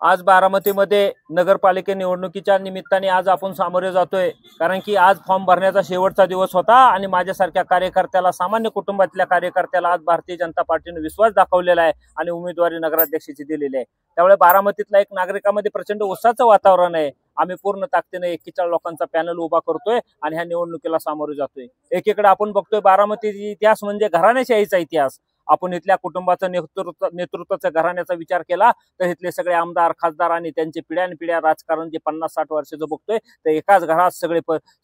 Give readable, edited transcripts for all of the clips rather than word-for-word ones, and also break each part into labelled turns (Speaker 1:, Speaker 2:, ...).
Speaker 1: आज बारामतीमध्ये नगरपालिका निवडणुकीच्या निमित्ताने आज आपण सामोरे जातोय, कारण की आज फॉर्म भरण्याचा शेवटचा दिवस होता आणि माझ्यासारख्या कार्यकर्त्याला, सामान्य कुटुंबातल्या कार्यकर्त्याला आज भारतीय जनता पार्टीने विश्वास दाखवलेला आहे आणि उमेदवारी नगराध्यक्षाची दिलेली आहे। त्यामुळे बारामतीतला एक नागरिकांमध्ये प्रचंड उत्साहाचं वातावरण आहे। आम्ही पूर्ण ताकदीने 41 लोकांचा पॅनल उभा करतोय आणि ह्या निवडणुकीला सामोरे जातोय। एकीकडे आपण बघतोय बारामतीचा इतिहास म्हणजे घराण्याशाहीचा इतिहास। आपण इथल्या कुटुंबाचं नेतृत्वाच्या घराण्याचा विचार केला तर इथले सगळे आमदार, खासदार आणि त्यांचे पिढ्यानपिढ्या राजकारण जे 50-60 वर्षाचं बघतोय तर एकाच घरात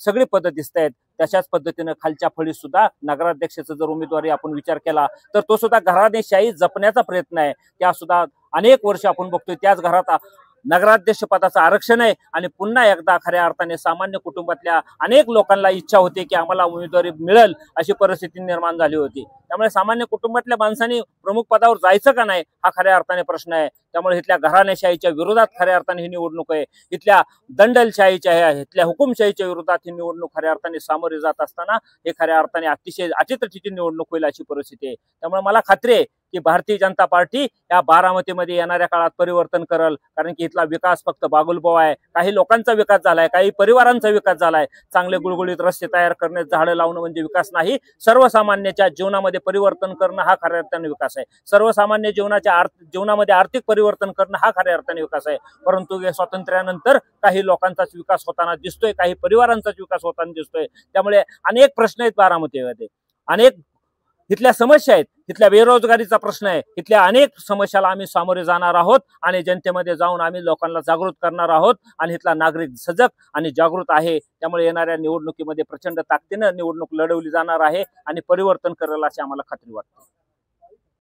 Speaker 1: सगळे पद दिसत आहेत। तशाच पद्धतीने खालच्या फळीत सुद्धा नगराध्यक्षाचा जर उमेदवारी आपण विचार केला तर तो सुद्धा घराणेशाही जपण्याचा प्रयत्न आहे। त्या सुद्धा अनेक वर्ष आपण बघतोय त्याच घरात नगराध्यक्ष पदाचं आरक्षण आहे आणि पुन्हा एकदा खऱ्या अर्थाने सामान्य कुटुंबातल्या अनेक लोकांना इच्छा होती की आम्हाला उमेदवारी मिळेल, अशी परिस्थिती निर्माण झाली होती। त्यामुळे सामान्य कुटुंबातल्या माणसांनी प्रमुख पदावर जायचं का नाही हा खऱ्या अर्थाने प्रश्न आहे। त्यामुळे इथल्या घराणेशाहीच्या विरोधात खऱ्या अर्थाने ही निवडणूक आहे। इथल्या दंडलशाहीच्या आहे, इथल्या हुकुमशाहीच्या विरोधात ही निवडणूक खऱ्या अर्थाने सामोरे जात असताना हे खऱ्या अर्थाने अतिशय अचितटीची निवडणूक होईल अशी परिस्थिती आहे। त्यामुळे मला खात्री आहे की भारतीय जनता पार्टी या बारामतीमध्ये येणाऱ्या काळात परिवर्तन करेल, कारण की इथला विकास फक्त बागुलबाव आहे। काही लोकांचा विकास झालाय, काही परिवारांचा विकास झालाय। चांगले गुळगुळीत रस्ते तयार करणे, झाडं लावणं म्हणजे विकास नाही। सर्वसामान्याच्या जीवनामध्ये परिवर्तन करणं हा खऱ्या अर्थाने विकास आहे। सर्वसामान्य जीवनामध्ये आर्थिक परिवर्तन करणं हा खऱ्या अर्थाने विकास आहे। परंतु स्वातंत्र्यानंतर काही लोकांचाच विकास होताना दिसतोय, काही परिवारांचाच विकास होताना दिसतोय। त्यामुळे अनेक प्रश्न आहेत बारामतीमध्ये, अनेक इथल्या समस्या आहेत। इथल्या बेरोजगारीचा प्रश्न आहे। इथल्या अनेक समस्याला आम्ही सामोरे जाणार आहोत आणि जनतेमध्ये जाऊन आम्ही लोकांना जागृत करणार आहोत आणि इथला नागरिक सजग आणि जागृत आहे। त्यामुळे येणाऱ्या निवडणुकीमध्ये प्रचंड ताकदीने निवडणूक लढवली जाणार आहे आणि परिवर्तन करेल अशी आम्हाला खात्री वाटते।